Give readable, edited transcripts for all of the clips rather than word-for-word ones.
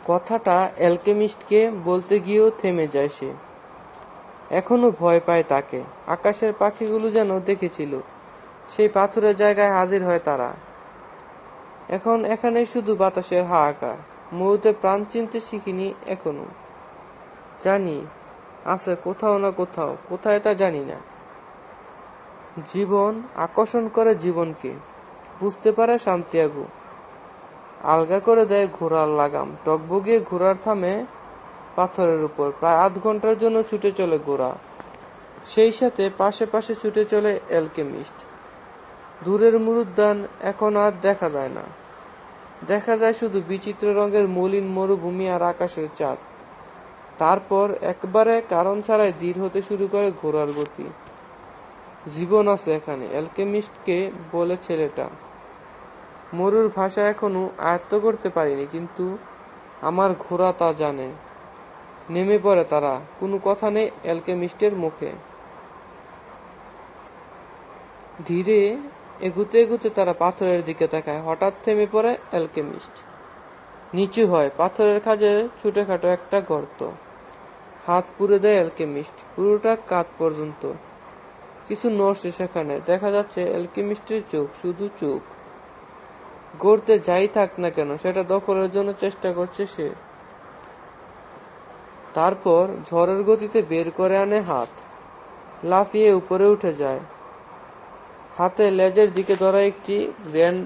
কথাটা অ্যালকেমিস্টকে বলতে গিয়েও থেমে যায় সে। এখনো ভয় পায় তাকে। আকাশের পাখিগুলো যেন দেখেছিল সেই পাথুরে জায়গায় হাজির হয় তারা। এখন এখানে শুধু বাতাসের হাহাকার। মুহূর্তে প্রাণ চিনতে শিখিনি এখনো। জানি আছে কোথাও না কোথাও, কোথায় তা জানি না। জীবন আকর্ষণ করে জীবনকে, বুঝতে পারে সান্তিয়াগো। আলগা করে দেয় ঘোড়ার লাগাম। টগবগিয়ে ঘোড়ার থামে পাথরের উপর। প্রায় আধ ঘন্টার জন্য ছুটে চলে ঘোড়া। সেই সাথে পাশে পাশে ছুটে চলে অ্যালকেমিস্ট। দূরের মরুদ্যান এখন আর দেখা যায় না। দেখা যায় শুধু বিচিত্র রঙের মলিন মরুভূমি আর আকাশের চাঁদ। তারপর একবারে কারণ ছাড়াই ধীর হতে শুরু করে ঘোড়ার গতি। জীবন আছে এখানে, অ্যালকেমিস্টকে বলে ছেলেটা। মরুর ভাষা এখনো আয়ত্ত করতে পারিনি, কিন্তু আমার ঘোড়া তা জানে। নেমে পড়ে তারা। কোনো কথা নেই অ্যালকেমিস্টের মুখে। ধীরে এগুতে এগুতে তারা পাথরের দিকে তাকায়। হঠাৎ থেমে পড়ে অ্যালকেমিস্ট। নিচু হয়। পাথরের খাঁজে ছোটখাটো একটা গর্ত। হাত পুড়ে দেয় অ্যালকেমিস্ট, পুরোটা কাঁধ পর্যন্ত। কিছু নড়ছে সেখানে। দেখা যাচ্ছে অ্যালকেমিস্টের চোখ, শুধু চোখ। গর্তে যাই থাক না কেন সেটা দখলের জন্য চেষ্টা করছে সে। তারপর ঝড়ের গতিতে বের করে আনে হাত। লাফিয়ে উপরে উঠে যায়। হাতে লেজের দিকে ধরা একটি গ্র্যান্ড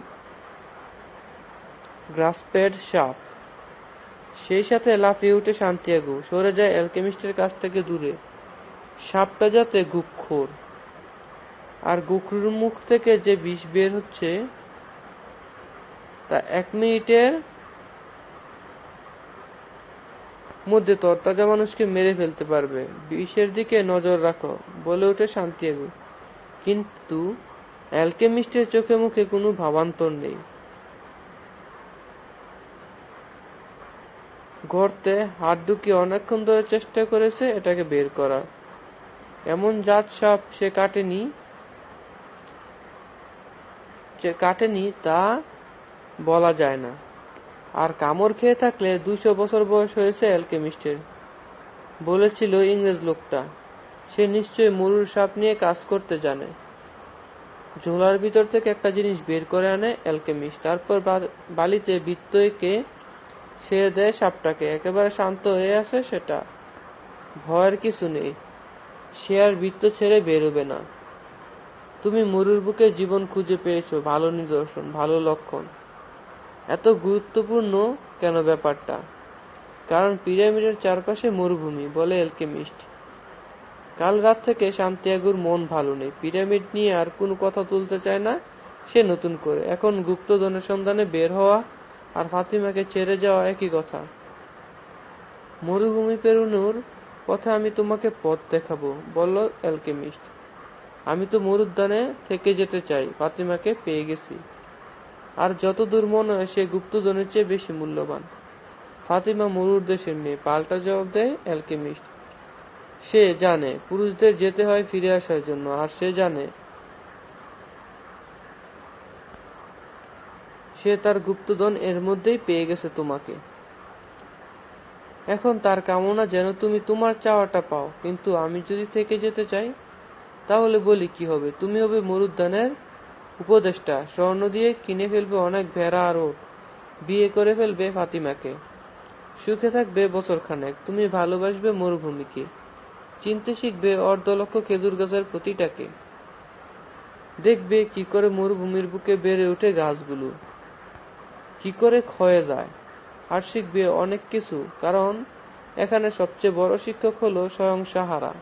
গ্রাসপেড সাপ। সেই সাথে লাফিয়ে উঠে সান্তিয়াগো। সরে যায় অ্যালকেমিস্টের কাছ থেকে দূরে। সাপটা যাতে গুপখোর, আর গুখরুর মুখ থেকে যে বিষ বের হচ্ছে তা 1 মিনিটের মধ্যে তরতাজা মানুষকে মেরে ফেলতে পারবে। বিষের দিকে নজর রাখো, বলে ওঠে সান্তিয়াগো। কিন্তু অ্যালকেমিস্টের চোখে মুখে কোনো ভাবান্তর নেই। গর্তে হাত ঢুকিয়ে অনেকক্ষণ ধরে চেষ্টা করেছে এটাকে বের করার। এমন জাত সাপ সে কাটেনি তা বলা যায় না। আর কামড় খেয়ে থাকলে 200 বছর বয়স হয়েছে অ্যালকেমিস্টের, বলেছিল ইংরেজ লোকটা। সে নিশ্চয়ই মরুর সাপ নিয়ে কাজ করতে জানে। ঝোলার ভিতর থেকে একটা জিনিস বের করে আনে অ্যালকেমিস্ট। তারপর বালিতে বৃত্ত এঁকে সে দেয় সাপটাকে। একেবারে শান্ত হয়ে আসে সেটা। ভয়ের কিছু নেই। সে আর বৃত্ত ছেড়ে বেরোবে না। তুমি মরুর বুকে জীবন খুঁজে পেয়েছো, ভালো নিদর্শন, ভালো লক্ষণ। এত গুরুত্বপূর্ণ কেন ব্যাপারটা? কারণ পিরামিডের চারপাশে মরুভূমি, বলে অ্যালকেমিস্ট। কাল রাত থেকে সান্তিয়াগোর মন ভালো নেই। পিরামিড নিয়ে আর কোনো কথা তুলতে চায় না সে নতুন করে। এখন গুপ্তধনের সন্ধানে বের হওয়া আর ফাতিমাকে ছেড়ে যাওয়া একই কথা। মরুভূমি পেরোনোর পথে আমি তোমাকে পথ দেখাবো, বলল অ্যালকেমিস্ট। আমি তো মরুদ্যানে থেকে যেতে চাই। ফাতিমাকে পেয়ে গেছি। আর যত দূর মনে হয় সে গুপ্তধনের চেয়ে বেশি মূল্যবান। ফাতিমা মরুর দেশের মেয়ে, পাল্টা জবাব দেয় অ্যালকেমিস্ট। সে জানে পুরুষদের যেতে হয় ফিরে আসার জন্য, আর সে জানে সে তার গুপ্তধন এর মধ্যেই পেয়ে গেছে তোমাকে। এখন তার কামনা যেন তুমি তোমার চাওয়াটা পাও। কিন্তু আমি যদি থেকে যেতে চাই, তাহলে বলি কি হবে? তুমি হবে মরুদ্যানের উপদেষ্টা। স্বর্ণ দিয়ে কিনে ফেলবে অনেক ভেড়া আর ওট। বিয়ে করে ফেলবে ফাতিমাকে। সুখে থাকবে বছরখানেক। তুমি ভালোবাসবে মরুভূমিকে। চিনতে শিখবে অর্ধলক্ষ খেজুর গাছের প্রতিটাকে। দেখবে কি করে মরুভূমির বুকে বেড়ে ওঠে গাছগুলো, কি করে ক্ষয়ে যায়। আর শিখবে অনেক কিছু, কারণ এখানে সবচেয়ে বড় শিক্ষক হলো স্বয়ং সাহারা।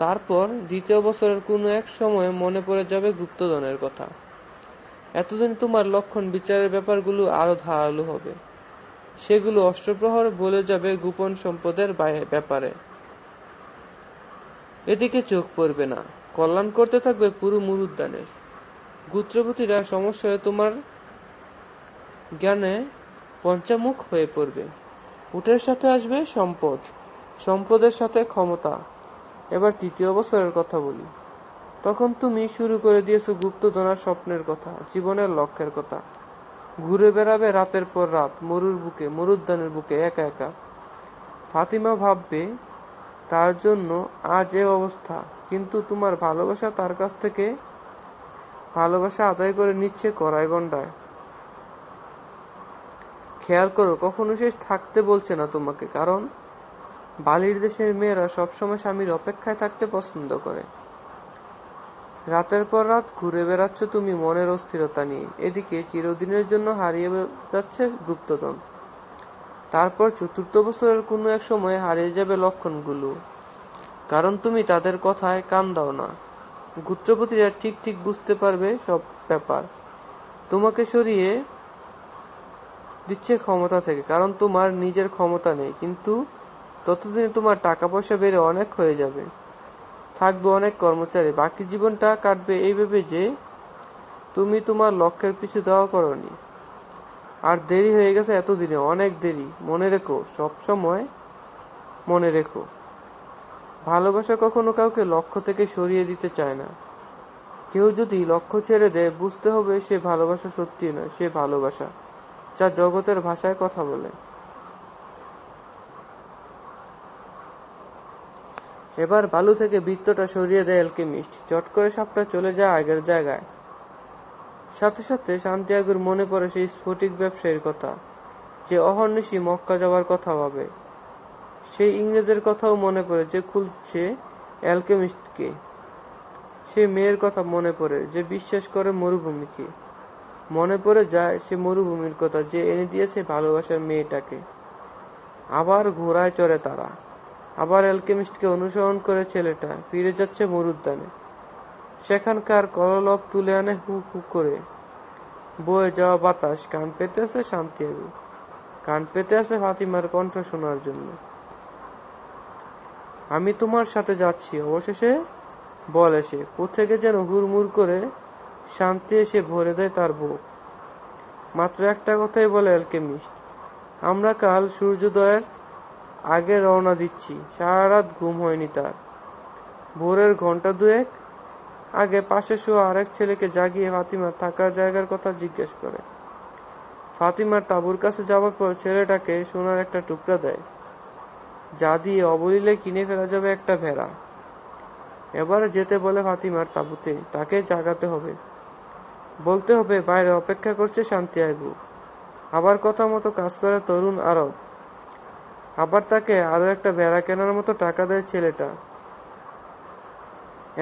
তারপর 2য় বছরের কোনো এক সময়ে মনে পড়ে যাবে গুপ্তধনের কথা। এতদিন তোমার লক্ষণ বিচারের ব্যাপারগুলো আরো ধারালো হবে। সেগুলো অষ্টপ্রহর বলে যাবে গোপন সম্পদের ব্যাপারে। এদিকে চোখ পড়বে না। কল্যাণ করতে থাকবে পুরো মরুদ্যানের। গোত্রপতিরা সমস্যায় তোমার জ্ঞানে পঞ্চামুখ হয়ে পড়বে। উটের সাথে আসবে সম্পদ, সম্পদের সাথে ক্ষমতা। এবার 3য় বছরের কথা বলি। তখন তুমি শুরু করে দিয়েছো গুপ্তধনার স্বপ্নের কথা, জীবনের লক্ষ্যের কথা। ঘুরে বেড়াবে রাতের পর রাত মরুর বুকে, মরুদ্যানের বুকে একা একা। ফাতিমা ভাববে তার জন্য আজ এ অবস্থা, কিন্তু তোমার ভালোবাসা তার কাছ থেকে ভালোবাসা আদায় করে নিচ্ছে কড়াই গন্ডায়। খেয়াল করো, কখনো সে থাকতে বলছে না তোমাকে, কারণ বালির দেশের মেয়েরা সবসময় স্বামীর অপেক্ষায় থাকতে পছন্দ করে। রাতের পর রাত ঘুরে বেড়াচ্ছ তুমি মনের অস্থিরতা নিয়ে, এদিকে চিরদিনের জন্য হারিয়ে যাচ্ছে গুপ্তধন। তারপর চতুর্থ বছরের কোনো এক সময় হারিয়ে যাবে লক্ষণগুলো, কারণ তুমি তাদের কথায় কান দাও না। গুত্রপতিরা ঠিক ঠিক বুঝতে পারবে সব ব্যাপার, তোমাকে সরিয়ে দিচ্ছে ক্ষমতা থেকে, কারণ তোমার নিজের ক্ষমতা নেই। কিন্তু ততদিনে তোমার টাকা পয়সা বেড়ে অনেক হয়ে যাবে, থাকবে অনেক কর্মচারী, বাকি জীবনটা কাটবে এই ভেবে যে তুমি তোমার লক্ষ্যের পিছু দেওয়া করনি। আর দেরি হয়ে গেছে এতদিনে, অনেক দেরি। মনে রেখো, সব সময় মনে রেখো, ভালোবাসা কখনো কাউকে লক্ষ্য থেকে সরিয়ে দিতে চায় না। কেউ যদি লক্ষ্য ছেড়ে দেয়, বুঝতে হবে সে ভালোবাসা সত্যি নয়, সে ভালোবাসা যা জগতের ভাষায় কথা বলে। এবার বালু থেকে বৃত্তটা সরিয়ে দেয় অ্যালকেমিস্ট। চট করে সাপটা চলে যায় আগের জায়গায়। সাথে সাথে সান্তিয়াগোর মনে পড়ে সেই স্ফটিক ব্যবসায়ীর কথা, যে অহর্নিশি মক্কা যাওয়ার কথা ভাবে। সেই ইংরেজের কথাও মনে পড়ে, যে খুঁজছে অ্যালকেমিস্টকে। সে মেয়ের কথা মনে পড়ে, যে বিশ্বাস করে মরুভূমিকে। মনে পড়ে যায় সে মরুভূমির কথা, যে এনে দিয়েছে ভালোবাসার মেয়েটাকে। আবার ঘোড়ায় চড়ে তারা, আবার অ্যালকেমিস্টকে অনুসরণ করে ছেলেটা ফিরে যাচ্ছে মরুদ্যানে। সেখানকার কলরব তুলে আনে হু হু করে বয়ে যাওয়া বাতাস। কান পেতে আছে সান্তিয়াগো, কান পেতে আছে ফাতিমার কণ্ঠ শোনার জন্য। আমি তোমার সাথে যাচ্ছি, অবশেষে বলে সে। কোত্থেকে যেন হুড়মুড় করে শান্তি এসে ভরে দেয় তার বুক। মাত্র একটা কথাই বলে অ্যালকেমিস্ট, আমরা কাল সূর্যোদয়ের আগে রওনা দিচ্ছি। সারা রাত ঘুম হয়নি তার। ভোরের ঘন্টা দুয়েক আগে পাশে শোয়া আরেক ছেলেকে জাগিয়ে ফাতিমার থাকার জায়গার কথা জিজ্ঞেস করে। ফাতিমার তাঁবুর কাছে যাওয়ার পর ছেলেটাকে সোনার একটা টুকরা দেয়, যা দিয়ে অবলীলে কিনে ফেলা যাবে একটা ভেড়া। এবারে যেতে বলে ফাতিমার তাঁবুতে, তাকে জাগাতে হবে, বলতে হবে বাইরে অপেক্ষা করছে সান্তিয়াগো। আবার কথা মতো কাজ করে তরুণ আরব। আবার তাকে আরো একটা ভেড়া কেনার মতো টাকা দেয় ছেলেটা।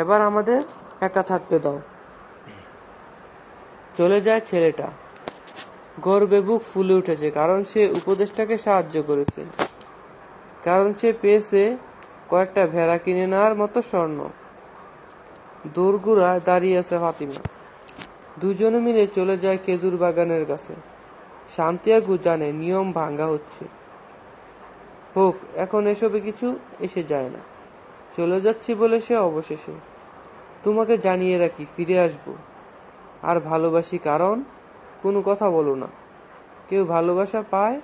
এবার আমাদের একা থাকতে দাও। চলে যায় ছেলেটা। গর্বে বুক ফুলে উঠেছে, কারণ সে উপদেশটাকে সাহায্য করেছে, কারণ সে পেয়েছে কয়েকটা ভেড়া কিনে নেওয়ার মতো স্বর্ণ। দোরগোড়ায় দাঁড়িয়ে আছে ফাতিমা। দুজনে মিলে চলে যায় খেজুর বাগানের কাছে। সান্তিয়াগো জানে নিয়ম ভাঙ্গা হচ্ছে। হোক, এখন এসবে কিছু এসে যায় না। চলে যাচ্ছি বলে সে অবশেষে। তোমাকে জানিয়ে রাখি, ফিরে আসবো। আর ভালোবাসি, কারণ কোনো কথা বলো না। কেউ ভালোবাসা পায়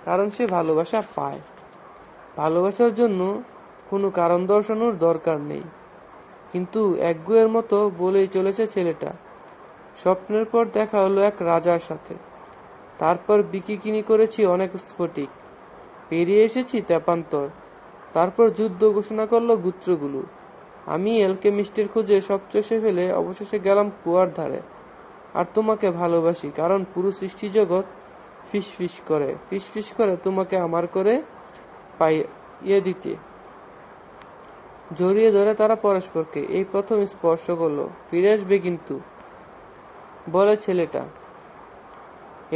কারণ সে ভালোবাসা পায়। ভালোবাসার জন্য কোনো কারণ দর্শানোর দরকার নেই। কিন্তু একগুয়ের মতো বলেই চলেছে ছেলেটা। স্বপ্নের পর দেখা হলো এক রাজার সাথে। তারপর বিকিকিনি করেছি অনেক স্ফটিক, পেরিয়ে এসেছি তেপান্তর। তারপর যুদ্ধ ঘোষণা করলো গুত্রগুলো। আমি অ্যালকেমিস্টের খোঁজে সব চষে ফেলে অবশেষে গেলাম কুয়ার ধারে। আর তোমাকে ভালোবাসি, কারণ পুরো সৃষ্টি জগৎ ফিস করে তোমাকে আমার করে পাইয়ে দিতে। জড়িয়ে ধরে তারা পরস্পরকে। এই প্রথম স্পর্শ করলো। ফিরে আসবে কিন্তু, বলে ছেলেটা।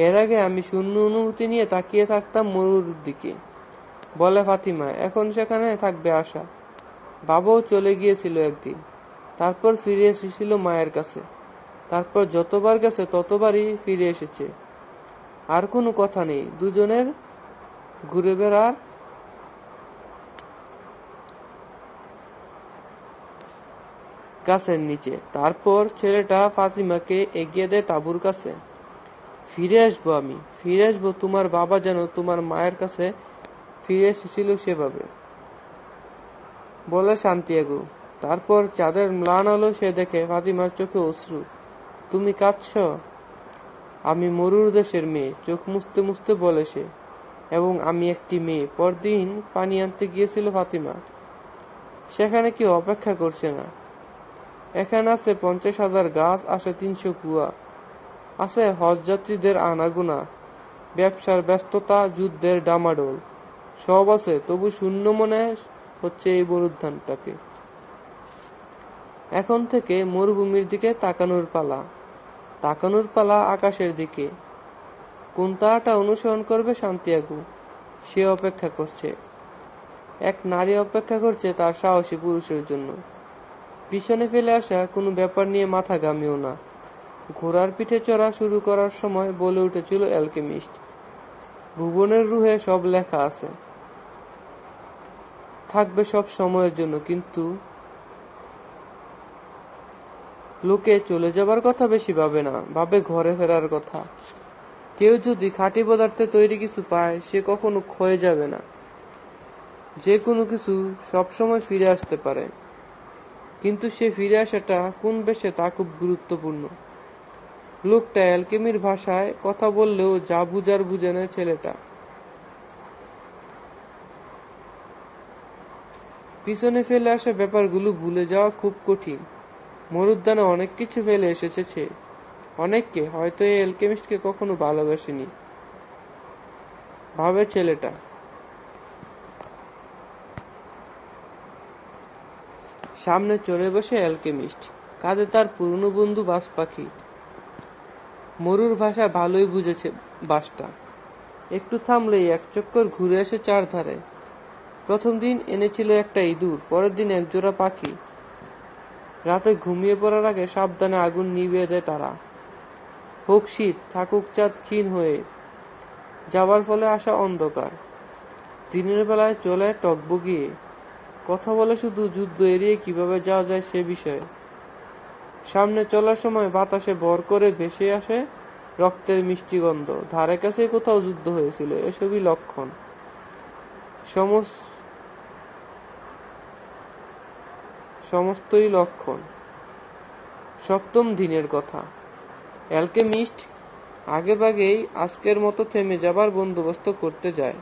এর আগে আমি শূন্য অনুভূতি নিয়ে তাকিয়ে থাকতাম মরুর দিকে, বলে ফাতিমা। এখন সেখানে থাকবে আশা। বাবাও চলে গিয়েছিল একদিন, তারপর ফিরে এসেছিল মায়ের কাছে। তারপর যতবার গেছে ততবারই ফিরে এসেছে। আর কোনো কথা নেই, দুজনের ঘুরে বেড়ার গাছের নিচে। তারপর ছেলেটা ফাতিমাকে এগিয়ে দেয় তাঁবুর কাছে। ফিরে আসবো আমি, ফিরে আসবো। তোমার বাবা যেন তোমার মায়ের কাছে ফিরে এসেছিল সেভাবে, বলে সান্তিয়াগো। তারপর চাঁদের ম্লান আলো সে দেখে ফাতিমার চোখে অশ্রু। তুমি কাঁদছ? আমি মরুর দেশের মেয়ে, চোখ মুছতে মুছতে বলে সে। এবং আমি একটি মেয়ে। পরদিন পানি আনতে গিয়েছিল ফাতিমা। সেখানে কেউ অপেক্ষা করছে না। এখানে আছে 50,000 গাছ, আছে 300 কুয়া, আছে হজযাত্রীদের আনাগোনা, ব্যবসার ব্যস্ততা, যুদ্ধের ডামাডোল, সব আছে, তবু শূন্য মনে হচ্ছে এই মরুদ্যানটাকে। এখন থেকে মরুভূমির দিকে তাকানোর পালা আকাশের দিকে। কোন তারাটা অনুসরণ করবে সান্তিয়াগো? সে অপেক্ষা করছে। এক নারী অপেক্ষা করছে তার সাহসী পুরুষের জন্য। পিছনে ফেলে আসা কোনো ব্যাপার নিয়ে মাথা ঘামিও না। ঘোড়ার পিঠে চড়া শুরু করার সময় বলে উঠেছিল অ্যালকেমিস্ট। ভুবনের রুহে সব লেখা আছে, থাকবে সব সময়ের জন্য, কিন্তু লোকে চলে যাবার কথা বেশি ভাবে না, ভাবে ঘরে ফেরার কথা। কেউ যদি খাঁটি পদার্থে তৈরি কিছু পায়, সে কখনো ক্ষয়ে যাবে না। যে কোনো কিছু সবসময় ফিরে আসতে পারে, কিন্তু সে ফিরে আসাটা কোন বেশে তা খুব গুরুত্বপূর্ণ। লোকটা অ্যালকেমির ভাষায় কথা বললেও যা বুঝার বুঝে নেয় ছেলেটা। পিছনে ফেলে আসা ব্যাপারগুলো ভুলে যাওয়া খুব কঠিন। মরুদ্যানে অনেক কিছু ফেলে এসেছে সে, অনেককে, হয়তো এই অ্যালকেমিস্টকে কখনো ভালোবাসেনি, ভাবে ছেলেটা। সামনে চলে বসে অ্যালকেমিস্ট, কাঁধে তার পুরনো বন্ধু বাজ পাখি। মরুর ভাষা ভালোই বুঝেছে বাসটা। একটু থামলেই এক চক্কর ঘুরে আসে চারধারে। প্রথম দিন এনেছিল একটা ইঁদুর, পরের দিন একজোড়া পাখি। রাতে ঘুমিয়ে পড়ার আগে সাবধানে আগুন নিভিয়ে দেয় তারা। হোক শীত, থাকুক চাঁদ ক্ষীণ হয়ে যাবার ফলে আসা অন্ধকার। দিনের বেলায় চলে টকবগিয়ে, কথা বলে শুধু যুদ্ধ এড়িয়ে কিভাবে যাওয়া যায় সে বিষয়ে। সামনে চলার সময় বাতাসে ভর করে ভেসে আসে রক্তের মিষ্টি গন্ধ। ধারে কাছে কোথাও যুদ্ধ হয়েছিল, এসবই লক্ষণ। সমস্তই লক্ষণ। সপ্তম দিনের কথা। অ্যালকেমিস্ট আগেভাগেই আজকের মতো থেমে যাবার বন্দোবস্ত করতে যায়।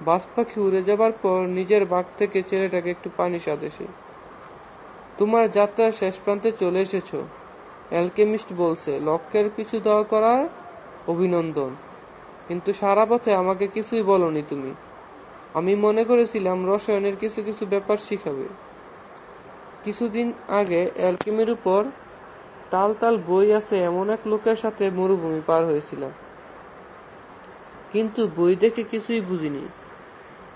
বাজ পাখি উড়ে যাবার পর নিজের বাগ থেকে ছেলেটাকে একটু পানি সাধে সে। তোমার যাত্রার শেষ প্রান্তে চলে এসেছ, অ্যালকেমিস্ট বলছে। লক্ষ্যের পিছু দেওয়া করার অভিনন্দন, কিন্তু সারা পথে আমাকে কিছুই বলনি তুমি। আমি মনে করেছিলাম রসায়নের কিছু কিছু ব্যাপার শিখাবে। কিছুদিন আগে অ্যালকেমির উপর তাল তাল বই আছে এমন এক লোকের সাথে মরুভূমি পার হয়েছিলাম, কিন্তু বই দেখে কিছুই বুঝিনি।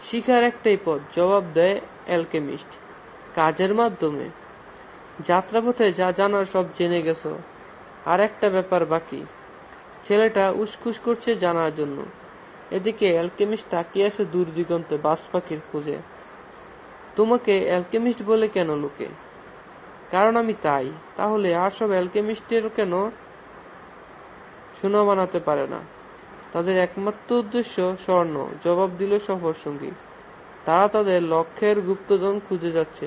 শিখার একটাই পথ, জবাব দেয় অ্যালকেমিস্ট, কাজের মাধ্যমে। যাত্রাপথে যা জানার সব জেনে গেছো, আর একটা ব্যাপার বাকি। ছেলেটা উসখুস করছে জানার জন্য। এদিকে অ্যালকেমিস্ট তাকিয়ে আছে দূর দিগন্তে বাজ পাখির খোঁজে। তোমাকে অ্যালকেমিস্ট বলে কেন লোকে? কারণ আমি তাই। তাহলে আর সব অ্যালকেমিস্টের কেন সোনা বানাতে পারে না? তাদের একমাত্র উদ্দেশ্য স্বর্ণ, জবাব দিল সফর সঙ্গী। তারা তাদের লক্ষ্যের গুপ্তধন খুঁজে যাচ্ছে,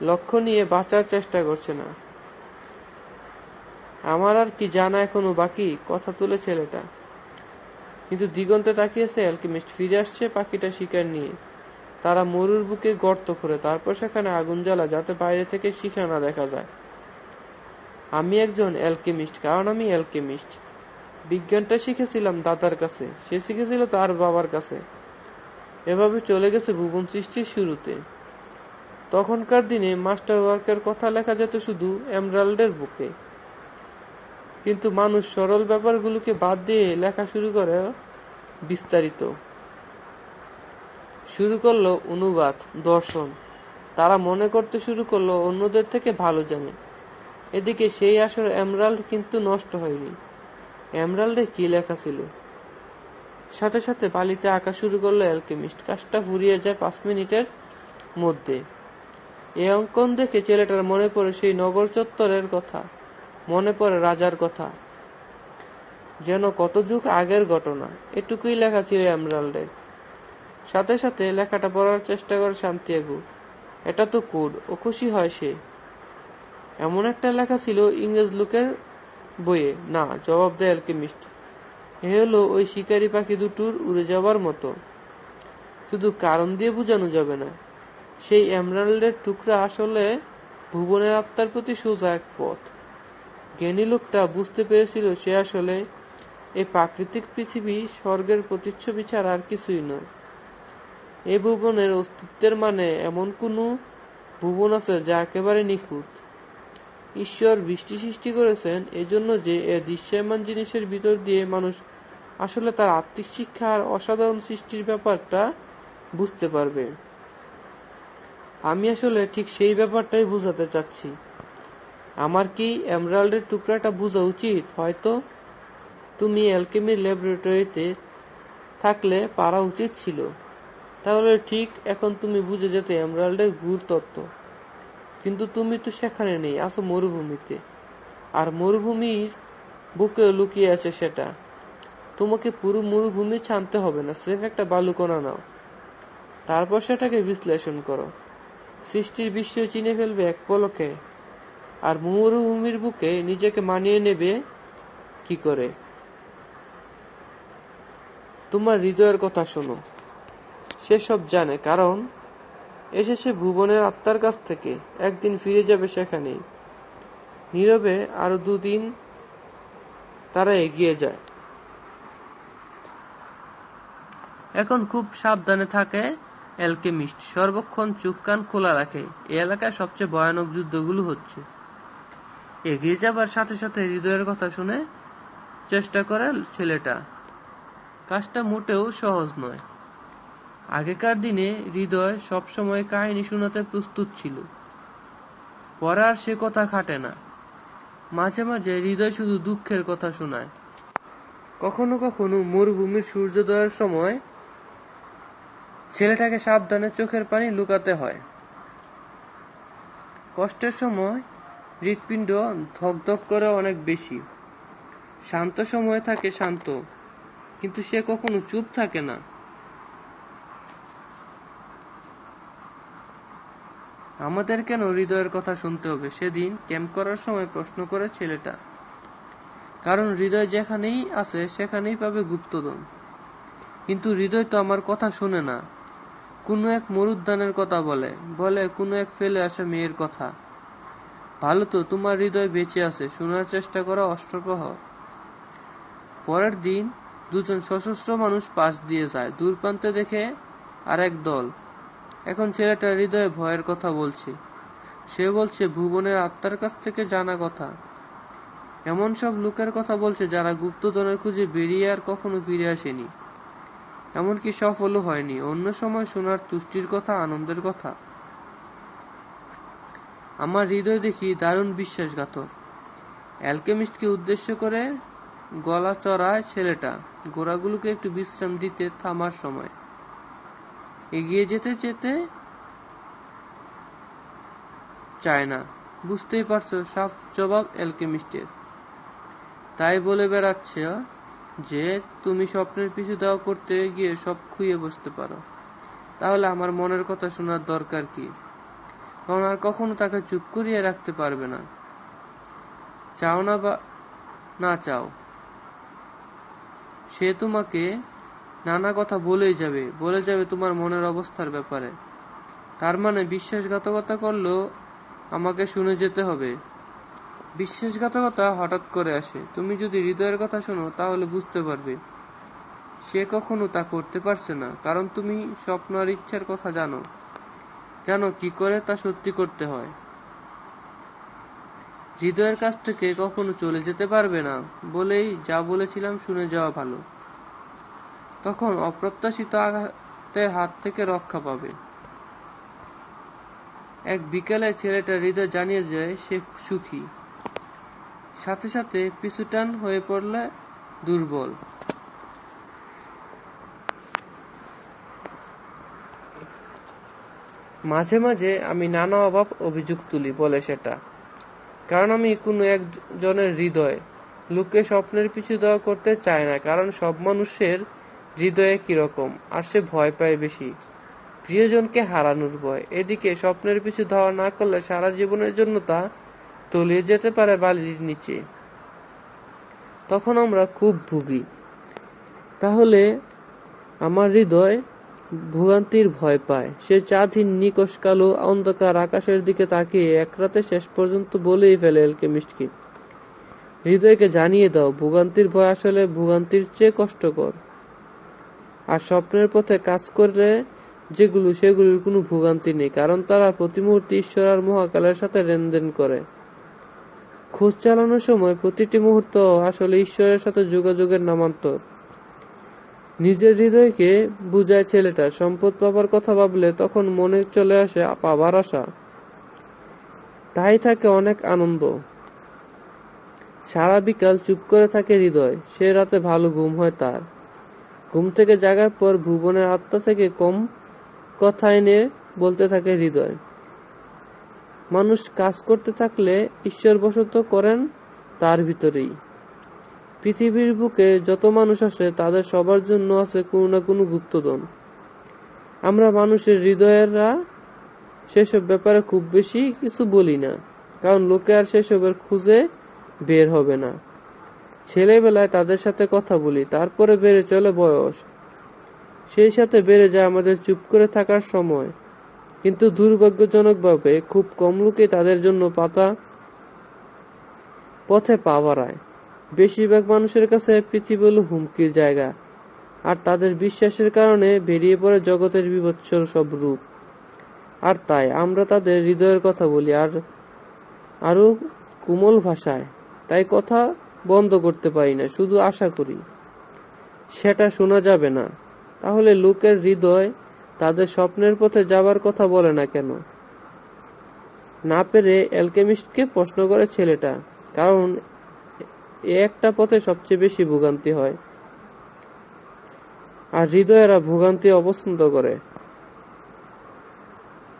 লক্ষ্য নিয়ে বাঁচার চেষ্টা করছে না। আমার আর কি জানা এখনো বাকি, কথা তুলে ছেলেটা। কিন্তু দিগন্তে তাকিয়েছে অ্যালকেমিস্ট। ফিরে আসছে পাখিটা শিকার নিয়ে। তারা মরুর বুকে গর্ত করে, তারপর সেখানে আগুন জ্বালা, যাতে বাইরে থেকে শিখা না দেখা যায়। আমি একজন অ্যালকেমিস্ট, কারণ আমি অ্যালকেমিস্ট। বিজ্ঞানটা শিখেছিলাম দাদার কাছে, সে শিখেছিল তার বাবার কাছে। এভাবে চলে গেছে ভুবন সৃষ্টির শুরুতে। তখনকার দিনে মাস্টার ওয়ার্কের কথা লেখা যেত শুধু এমরাল্ডের বুকে, কিন্তু মানুষ সরল ব্যাপারগুলোকে বাদ দিয়ে লেখা শুরু করে বিস্তারিত। শুরু করলো অনুবাদ, দর্শন। তারা মনে করতে শুরু করলো অন্যদের থেকে ভালো জানে। এদিকে সেই আসর এমরাল্ড কিন্তু নষ্ট হয়নি। এমরাল্ডে কি লেখা ছিল? সাথে সাথে বালিতে আঁকা শুরু করলো অ্যালকেমিস্ট। কাজটা ফুরিয়ে যায় 5 মিনিটের মধ্যে। এই অঙ্কন দেখে ছেলেটার মনে পড়ে সেই নগর চত্বরের কথা, মনে পড়ে রাজার কথা, যেন কত যুগ আগের ঘটনা। এটুকুই লেখা ছিল এমরাল্ডে। সাথে সাথে লেখাটা পড়ার চেষ্টা করে সান্তিয়াগো। এটা তো কোড, ও খুশি হয় সে। এমন একটা লেখা ছিল ইংরেজ লোকের বইয়ে? না, জবাব দেয় অ্যালকেমিস্ট। এ হলো ওই শিকারী পাখি দুটোর উড়ে যাবার মতো। শুধু কারণ দিয়ে বোঝানো যাবে না। সেই এমরাল্ডের টুকরা আসলে ভুবনের আত্মার প্রতি সোজা এক পথ। জ্ঞানী লোকটা বুঝতে পেরেছিল সে আসলে এই প্রাকৃতিক পৃথিবী স্বর্গের প্রতিচ্ছবি ছাড়া আর কিছুই নয়। এই ভুবনের অস্তিত্বের মানে এমন কোনো ভুবন আছে যা একেবারে নিখুঁত। ঈশ্বর বৃষ্টি সৃষ্টি করেছেন এজন্য যে এ দৃশ্যমান জিনিসের ভিতর দিয়ে মানুষ আসলে তার আত্মিক শিক্ষা আর অসাধারণ সৃষ্টির ব্যাপারটা বুঝতে পারবে। আমি আসলে ঠিক সেই ব্যাপারটাই বুঝাতে চাচ্ছি। আমার কি এমরাল্ডের টুকরাটা বোঝা উচিত? হয়তো তুমি অ্যালকেমির ল্যাবরেটরিতে থাকলে পারা উচিত ছিল। তাহলে ঠিক এখন তুমি বুঝে যেতে এমরাল্ডের গূঢ় তত্ত্ব। কিন্তু তুমি তো সেখানে নেই, আছো মরুভূমিতে। আর মরুভূমির বুকে লুকিয়ে আছে সেটা। তোমাকে পুরো মরুভূমি ছানতে হবে না, স্রেফ একটা বালুকণা নাও, তারপর সেটাকে বিশ্লেষণ করো। সৃষ্টির বিস্ময় চিনে ফেলবে এক পলকে। আর মরুভূমির বুকে নিজেকে মানিয়ে নেবে কি করে? তোমার হৃদয়ের কথা শোনো। সে সব জানে, কারণ এসেছে ভুবনের আত্মার কাছ থেকে। একদিন ফিরে যাবে সেখানেই। নীরবে আরো দুদিন তারা এগিয়ে যায়। এখন খুব সাবধানে থাকে অ্যালকেমিস্ট, সর্বক্ষণ চোখ কান খোলা রাখে। এই এলাকায় সবচেয়ে ভয়ানক যুদ্ধগুলো হচ্ছে। এগিয়ে যাবার সাথে সাথে হৃদয়ের কথা শুনে চেষ্টা করে ছেলেটা। কাজটা মোটেও সহজ নয়। আগেকার দিনে হৃদয় সবসময় কাহিনী শোনাতে প্রস্তুত ছিল। পরে আর সে কথা খাটে না। মাঝে মাঝে হৃদয় শুধু দুঃখের কথা শোনায়। কখনো কখনো মরুভূমির সূর্যোদয়ের সময় ছেলেটাকে সাবধানে চোখের পানি লুকাতে হয়। কষ্টের সময় হৃৎপিণ্ড ধকধক করে অনেক বেশি। শান্ত সময়ে থাকে শান্ত, কিন্তু সে কখনো চুপ থাকে না। আমাদের কেন হৃদয়ের কথা শুনতে হবে? সেদিন ক্যাম্প করার সময় প্রশ্ন করে ছেলেটা। কারণ হৃদয় যেখানেই আছে সেখানেই পাবে গুপ্তধন। কিন্তু হৃদয় তো আমার কথা শোনে না। কোনো এক মরুদ্যানের কথা বলে, কোনো এক ফেলে আসা মেয়ের কথা। ভালো তো তোমার হৃদয় বেঁচে আছে, শোনার চেষ্টা করা অষ্টপ্রহর। পরের দিন দুজন সশস্ত্র মানুষ পাশ দিয়ে যায়। দূর প্রান্তে দেখে আর এক দল। এখন ছেলেটা হৃদয়ে ভয়ের কথা বলছে। সে বলছে ভুবনের আত্মার কাছ থেকে জানা কথা। এমন সব লোকের কথা বলছে যারা গুপ্তধনের খুঁজে বেরিয়ে আর কখনো ফিরে আসেনি, এমনকি সফলও হয়নি। অন্য সময় শোনার তুষ্টির কথা, আনন্দের কথা। আমার হৃদয় দেখি দারুণ বিশ্বাসঘাতক। অ্যালকেমিস্টকে উদ্দেশ্য করে গলা চড়ায় ছেলেটা। ঘোড়াগুলোকে একটু বিশ্রাম দিতে থামার সময়। এগিয়ে যেতে যেতে চায় না। বুঝতেই পারছো, সাফ জবাব অ্যালকেমিস্টের। তাই বলে বেড়াচ্ছে যে তুমি স্বপ্নের পিছু দাও করতে গিয়ে সব খুইয়ে বসতে পারো। তাহলে আমার মনের কথা শোনার দরকার কি? কারণ আর কখনো তাকে চুপ করিয়ে রাখতে পারবে না। চাও না বা না চাও, সে তোমাকে নানা কথা বলে যাবে তোমার মনের অবস্থার ব্যাপারে। তার মানে বিশ্বাসঘাতকতা করলেও আমাকে শুনে যেতে হবে। বিশ্বাসঘাতকতা হঠাৎ করে আসে। তুমি যদি হৃদয়ের কথা শোনো তাহলে বুঝতে পারবে সে কখনো তা করতে পারছে না, কারণ তুমি স্বপ্ন আর ইচ্ছার কথা জানো কি করে তা সত্যি করতে হয়। হৃদয়ের কাছ থেকে কখনো চলে যেতে পারবে না বলেই যা বলেছিলাম শুনে যাওয়া ভালো। তখন অপ্রত্যাশিত আঘাতের হাত থেকে রক্ষা পাবে। এক বিকেলে ছেলেটা হৃদয় জানিয়ে যায় সে সুখী। সাথে সাথে পিছুটান হয়ে পড়লে দুর্বল। মাঝে মাঝে আমি নানা অভাব অভিযোগ তুলি, বলে সেটা। কারণ আমি কোনো একজনের হৃদয় লোককে স্বপ্নের পিছু দেওয়া করতে চায় না। কারণ সব মানুষের হৃদয়ে কিরকম, আর সে ভয় পায় বেশি প্রিয়জনকে হারানোর ভয়। এদিকে স্বপ্নের পিছু ধাওয়া না করলে সারা জীবনের জন্য তা তলিয়ে যেতে পারে বালির নিচে। তখন আমরা খুব ভুগি। তাহলে আমার হৃদয় ভোগান্তির ভয় পায়। সে চাঁদহীন নিকষ কালো অন্ধকার আকাশের দিকে তাকিয়ে এক রাতে শেষ পর্যন্ত বলেই ফেলে অ্যালকেমিস্টকে, হৃদয়কে জানিয়ে দাও, ভোগান্তির ভয় আসলে ভোগান্তির চেয়ে কষ্টকর। আর স্বপ্নের পথে কাজ করে যেগুলো, সেগুলির কোনো ভোগান্তি নেই, কারণ তারা প্রতি মুহূর্তে ঈশ্বর আর মহাকালের সাথে লেনদেন করে। খোঁজ চালানোর সময় প্রতিটি মুহূর্ত আসলে ঈশ্বরের সাথে যোগাযোগের নামান্তর। নিজের হৃদয়কে বুঝায় ছেলেটা। সম্পদ পাবার কথা ভাবলে তখন মনে চলে আসে পাবার আশা। তাই থাকে অনেক আনন্দ। সারা বিকাল চুপ করে থাকে হৃদয়। সে রাতে ভালো ঘুম হয় তার। ঘুম থেকে জাগার পর ভুবনের আত্মা থেকে কম কথা এনে বলতে থাকে হৃদয়। মানুষ কাজ করতে থাকলে ঈশ্বর বসত করেন তার ভিতরেই। পৃথিবীর বুকে যত মানুষ আসে তাদের সবার জন্য আছে কোনো না কোনো গুপ্তধন। আমরা মানুষের হৃদয়েরা সেসব ব্যাপারে খুব বেশি কিছু বলি না, কারণ লোকে আর সেসবের খুঁজে বের হবে না। ছেলেবেলায় তাদের সাথে কথা বলি, তারপরে বেড়ে চলে বয়স, সেই সাথে বেড়ে যায় আমাদের চুপ করে থাকার সময়। কিন্তু দুর্ভাগ্যজনকভাবে খুব কম লোকই তাদের জন্য পথে পা বাড়ায়। বেশিরভাগ মানুষের কাছে পৃথিবী হলো হুমকির জায়গা, আর তাদের বিশ্বাসের কারণে বেরিয়ে পড়ে জগতের বিভৎস সব রূপ। আর তাই আমরা তাদের হৃদয়ের কথা বলি, আর আরো কোমল ভাষায়। তাই কথা বন্ধ করতে পারি না, শুধু আশা করি সেটা শোনা যাবে না। তাহলে লোকের হৃদয় তাদের স্বপ্নের পথে যাবার কথা বলে না কেন? না পেরে অ্যালকেমিস্টকে প্রশ্ন করে ছেলেটা, কারণ এ একটা পথে সবচেয়ে বেশি ভোগান্তি হয়, আর হৃদয়েরা ভোগান্তি অপছন্দ করে।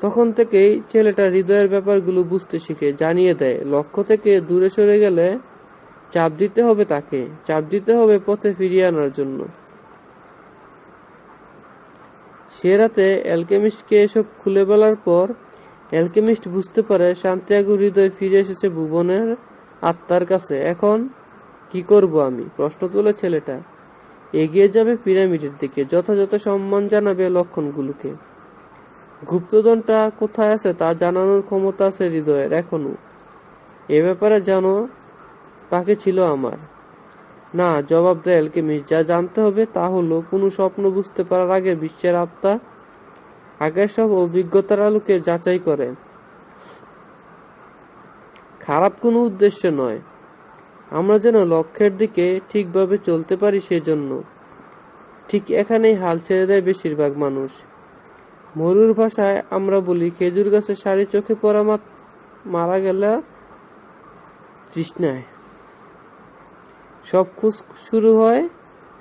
তখন থেকেই ছেলেটা হৃদয়ের ব্যাপারগুলো বুঝতে শিখে, জানিয়ে দেয় লক্ষ্য থেকে দূরে সরে গেলে চাপ দিতে হবে, তাকে চাপ দিতে হবে পথে ফিরিয়ে আনার জন্য। সে রাতে অ্যালকেমিস্টকে এসব খুলে বলার পর অ্যালকেমিস্ট বুঝতে পারে সান্তিয়াগোর হৃদয় ফিরে এসেছে ভুবনের আত্মার কাছে। এখন কি করব আমি? প্রশ্ন তোলে ছেলেটা। এগিয়ে যাবে পিরামিডের দিকে, যথাযথ সম্মান জানাবে লক্ষণগুলোকে। গুপ্তধনটা কোথায় আছে তা জানানোর ক্ষমতা আছে হৃদয়ের এখনো। এ ব্যাপারে জানো বাকি ছিল আমার। না, জবাব দেয় অ্যালকেমিস্ট। যা জানতে হবে তা হলো, কোনো স্বপ্ন বুঝতে পারার আগে বিশ্বের আত্মা আগের সব অভিজ্ঞতার আলোকে যাচাই করে। খারাপ কোনো উদ্দেশ্য নয়, আমরা যেন লক্ষ্যের দিকে ঠিকভাবে চলতে পারি সেজন্য। ঠিক এখানেই হাল ছেড়ে দেয় বেশিরভাগ মানুষ। মরুর ভাষায় আমরা বলি, খেজুর গাছে সারি চোখে পড়া মারা গেলে তৃষ্ণায়। সব খোঁজ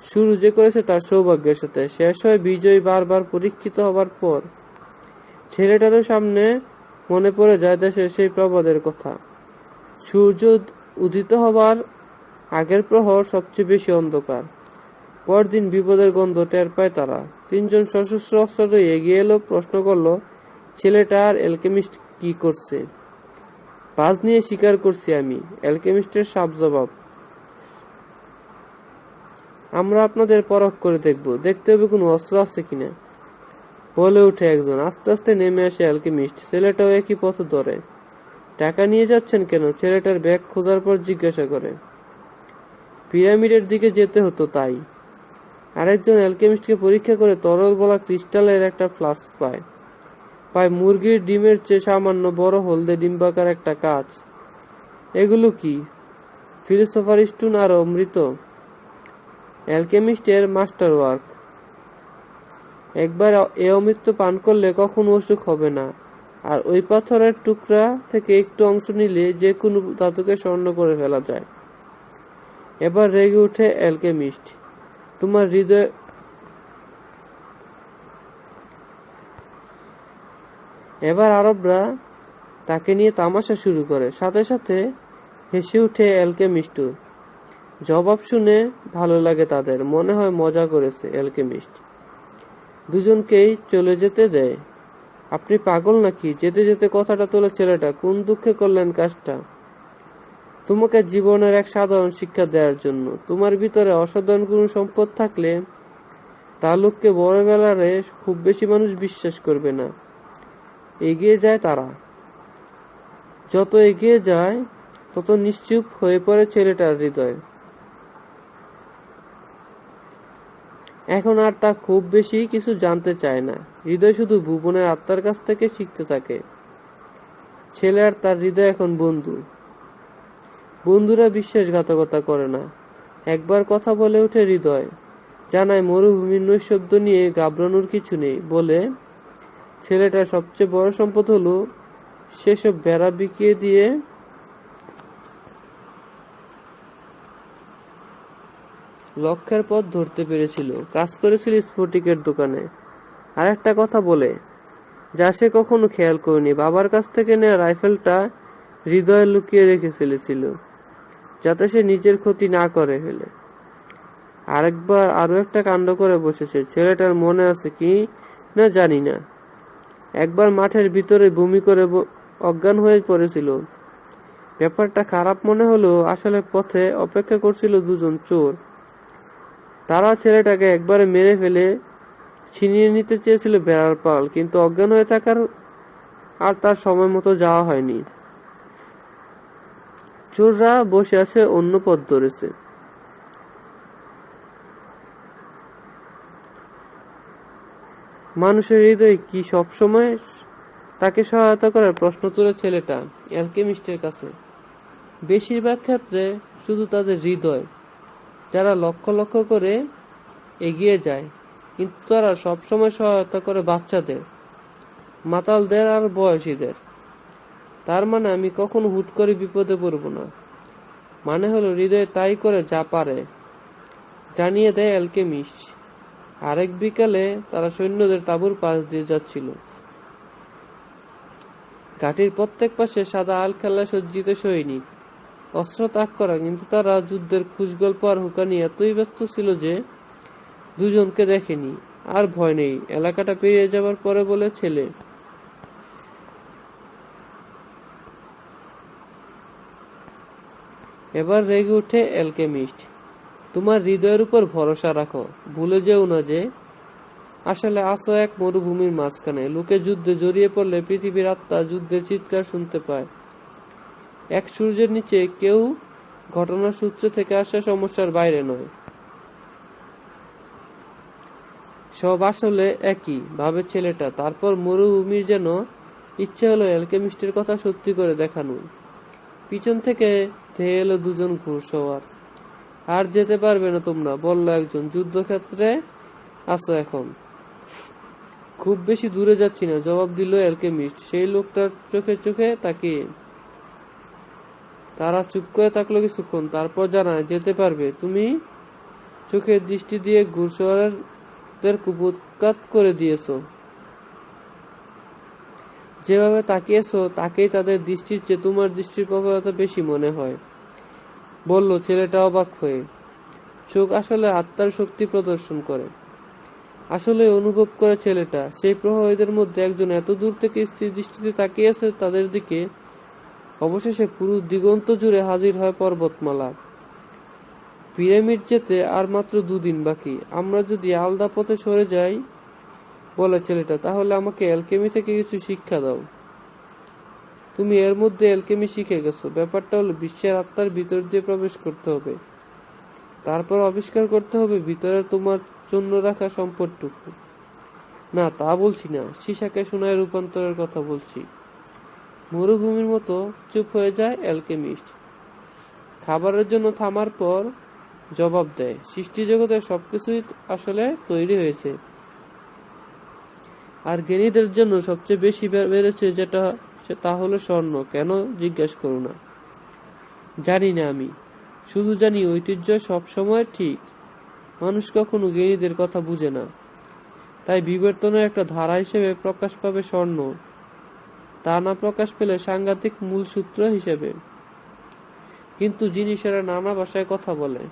শুরু যে করেছে তার সৌভাগ্যের সাথে, শেষ হয় বিজয়ী বারবার পরীক্ষিত হবার পর। ছেলেটারও সামনে মনে পড়ে যায় দেশের সেই প্রবাদের কথা। সূর্য উদিত হবার আগের প্রহর সবচেয়ে বেশি অন্ধকার। পরদিন বিপদের গন্ধ টের পায় তারা। তিনজন সশস্ত্র অস্ত্র এগিয়ে এলো, প্রশ্ন করলো, ছেলেটা আর অ্যালকেমিস্ট কি করছে? বাজ নিয়ে শিকার করছি আমি, অ্যালকেমিস্টের সাফ জবাব। আমরা আপনাদের পরখ করে দেখতে হবে কোনো অস্ত্র আছে কিনা, বলে উঠে একজন। আস্তে আস্তে নেমে আসে অ্যালকেমিস্ট। ছেলেটাও একই পথ ধরে। টাকা নিয়ে যাচ্ছেন কেন? ছেলেটার ব্যাগ খোঁজার পর জিজ্ঞাসা করে। পিরামিডের দিকে যেতে হতো তাই। আরেকজন অ্যালকেমিস্টকে পরীক্ষা করে তরল বলা ক্রিস্টালের একটা ফ্লাস্ক পায় মুরগির ডিমের চেয়ে সামান্য বড় হলদে ডিম্বাকার একটা কাজ। এগুলো কি? ফিলোসোফার স্টোন আর অমৃত, অ্যালকেমিস্টের মাস্টার ওয়ার্ক। একবার এ অমৃত পান করলে কখনো অসুখ হবে না, আর ওই পাথরের টুকরা থেকে একটু অংশ নিলে যে কোনো ধাতুকে স্বর্ণ করে ফেলা যায়। এবার রেগে উঠে অ্যালকেমিস্ট। তোমার হৃদয়। এবার আরবরা তাকে নিয়ে তামাশা শুরু করে। সাথে সাথে হেসে উঠে অ্যালকেমিস্ট। জবাব শুনে ভালো লাগে তাদের, মনে হয় মজা করেছে অ্যালকেমিস্ট। দুজনকেই চলে যেতে দেয়। আপনি পাগল নাকি? যেতে যেতে কথাটা তোলে ছেলেটা। কোন দুঃখে করলেন কাজটা? তোমাকে জীবনের এক সাধারণ শিক্ষা দেওয়ার জন্য। তোমার ভিতরে অসাধারণ কোনো সম্পদ থাকলে তা লোককে বড় বেলারে খুব বেশি মানুষ বিশ্বাস করবে না। এগিয়ে যায় তারা। যত এগিয়ে যায় তত নিশ্চুপ হয়ে পড়ে ছেলেটার হৃদয়। এখন আর তা খুব বেশি কিছু জানতে চায় না। হৃদয় শুধু ভুবনের আত্মার কাছ থেকে শিখতে থাকে। ছেলে আর তার হৃদয় এখন বন্ধু। বন্ধুরা বিশ্বাসঘাতকতা করে না। একবার কথা বলে ওঠে হৃদয়, জানায় মরুভূমির নৈশব্দ নিয়ে ঘাবড়ানোর কিছু নেই। বলে, ছেলেটার সবচেয়ে বড় সম্পদ হলো সেসব বেড়া বিকিয়ে দিয়ে লক্ষ্যের পথ ধরতে পেরেছিল। কাজ করেছিল স্ফটিকের দোকানে। আর একটা কথা বলে, যা সে কখনো খেয়াল করেনি, বাবার কাছ থেকে নেওয়া রাইফেলটা হৃদয়ে লুকিয়ে রেখে ফেলেছিল, যাতে সে নিজের ক্ষতি না করে ফেলে। আরেকবার আরো একটা কাণ্ড করে বসেছে। ছেলেটার মনে আছে কি না জানি না, একবার মাঠের ভিতরে বমি করে অজ্ঞান হয়ে পড়েছিল। ব্যাপারটা খারাপ মনে হলো। আসলে পথে অপেক্ষা করছিল দুজন চোর। তারা ছেলেটাকে একবারে মেরে ফেলে ছিনিয়ে নিতে চেয়েছিল ভেড়ার পাল, কিন্তু অজ্ঞান হয়ে থাকার আর তার সময় মতো যাওয়া হয়নি। চোররা বসে আছে, অন্য পথ ধরেছে। মানুষের হৃদয় কি সবসময় তাকে সহায়তা করার প্রশ্ন তুলে ছেলেটা অ্যালকেমিস্টের কাছে। বেশিরভাগ ক্ষেত্রে শুধু তাদের হৃদয়, যারা লক্ষ লক্ষ করে এগিয়ে যায়। কিন্তু তারা সবসময় সহায়তা করে বাচ্চাদের, মাতালদের আর বয়সীদের। তার মানে আমি কখনো হুট করে বিপদে পড়ব না। মানে হলো হৃদয় তাই করে যা পারে, জানিয়ে দেয় অ্যালকেমিস্ট। আরেক বিকালে তারা সৈন্যদের তাঁবুর পাশ দিয়ে যাচ্ছিল। ঘাটির প্রত্যেক পাশে সাদা আলখাল্লায় সজ্জিত সৈনিক, অস্ত্র তাক করা। কিন্তু তারা যুদ্ধের খুশগল্প আর হুকা নিয়ে এতই ব্যস্ত ছিল যে দুজনকে দেখেনি। আর ভয় নেই, এলাকাটা পেরিয়ে যাবার পরে বলে ছেলে। এবার রেগে উঠে অ্যালকেমিস্ট। তোমার হৃদয়ের উপর ভরসা রাখো। ভুলে যেও না যে আসলে আসো এক মরুভূমির মাঝখানে। লোকে যুদ্ধে জড়িয়ে পড়লে পৃথিবীর আত্মা যুদ্ধের চিৎকার শুনতে পায়। এক সূর্যের নিচে কেউ ঘটনার সূত্র থেকে আসা সমস্যার বাইরে নয়। সব আসলে একই, ভাবে ছেলেটা। তারপর মরুভূমির যেন ইচ্ছে হলো অ্যালকেমিস্টের কথা সত্যি করে দেখানো। পিছন থেকে ধেয়ে এলো দুজন ঘোড়সওয়ার। আর যেতে পারবে না তোমরা, বলল একজন। যুদ্ধক্ষেত্রে আছো এখন। খুব বেশি দূরে যাচ্ছি না, জবাব দিল অ্যালকেমিস্ট সেই লোকটার চোখে চোখে তাকিয়ে। তারা চুপ করে থাকলো কিছুক্ষণ, তারপর জানায়, যেতে পারবে। তুমি চোখের দৃষ্টি দিয়ে ঘোড়সওয়ারদের কুপকাত করে দিয়েছো। যেভাবে তাকিয়েছো তাকেই তাদের দৃষ্টির চেয়ে তোমার দৃষ্টির প্রখরতা বেশি মনে হয়, বলল ছেলেটা অবাক হয়ে। চোখ আসলে আত্মার শক্তি প্রদর্শন করে। আসলে অনুভব করে ছেলেটা, সেই প্রহরীদের মধ্যে একজন এত দূর থেকে স্থির দৃষ্টিতে তাকিয়ে আছে তাদের দিকে। অবশেষে পুরো দিগন্ত জুড়ে হাজির হয় পর্বতমালা। পিরামিড যেতে আর মাত্র 2 দিন বাকি। আমরা যদি আলাদা পথে সরে যাই, বলে ছেলেটা, তাহলে আমাকে অ্যালকেমি থেকে কিছু শিক্ষা দাও। তুমি এর মধ্যে অ্যালকেমি শিখে গেছো। ব্যাপারটা হলো বিশ্বের আত্মার ভিতর দিয়ে প্রবেশ করতে হবে, তারপর আবিষ্কার করতে হবে ভিতরে তোমার জন্য রাখা সম্পদটুকু। না, তা বলছি না, সীসাকে সোনায় রূপান্তরের কথা বলছি। মরুভূমির মতো চুপ হয়ে যায় অ্যালকেমিস্ট। খাবারের জন্য থামার পর জবাব দেয়, সৃষ্টি জগতের সবকিছুই আসলে তৈরি হয়েছে, আর জ্ঞানীদের জন্য সবচেয়ে বেশি বেড়েছে যেটা, তা হলো স্বর্ণ। কেন জিজ্ঞেস করো না, জানি না আমি। শুধু জানি ঐতিহ্য সবসময় ঠিক। মানুষ কখনো জ্ঞানীদের কথা বুঝে না। তাই বিবর্তনের একটা ধারা হিসেবে প্রকাশ পাবে স্বর্ণ, তা না প্রকাশ পেলে সাংঘাতিক মূল সূত্র হিসেবে। কিন্তু জিনিসেরা নানা ভাষায় কথা বলে,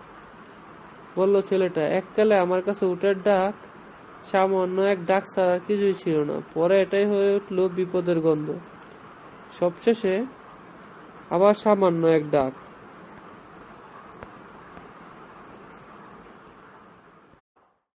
বলল ছেলেটা। এককালে আমার কাছে উটের ডাক সামান্য এক ডাক ছাড়া কিছুই ছিল না। পরে এটাই হয়ে উঠল বিপদের গন্ধ। সবশেষে আবার সামান্য এক ডাক।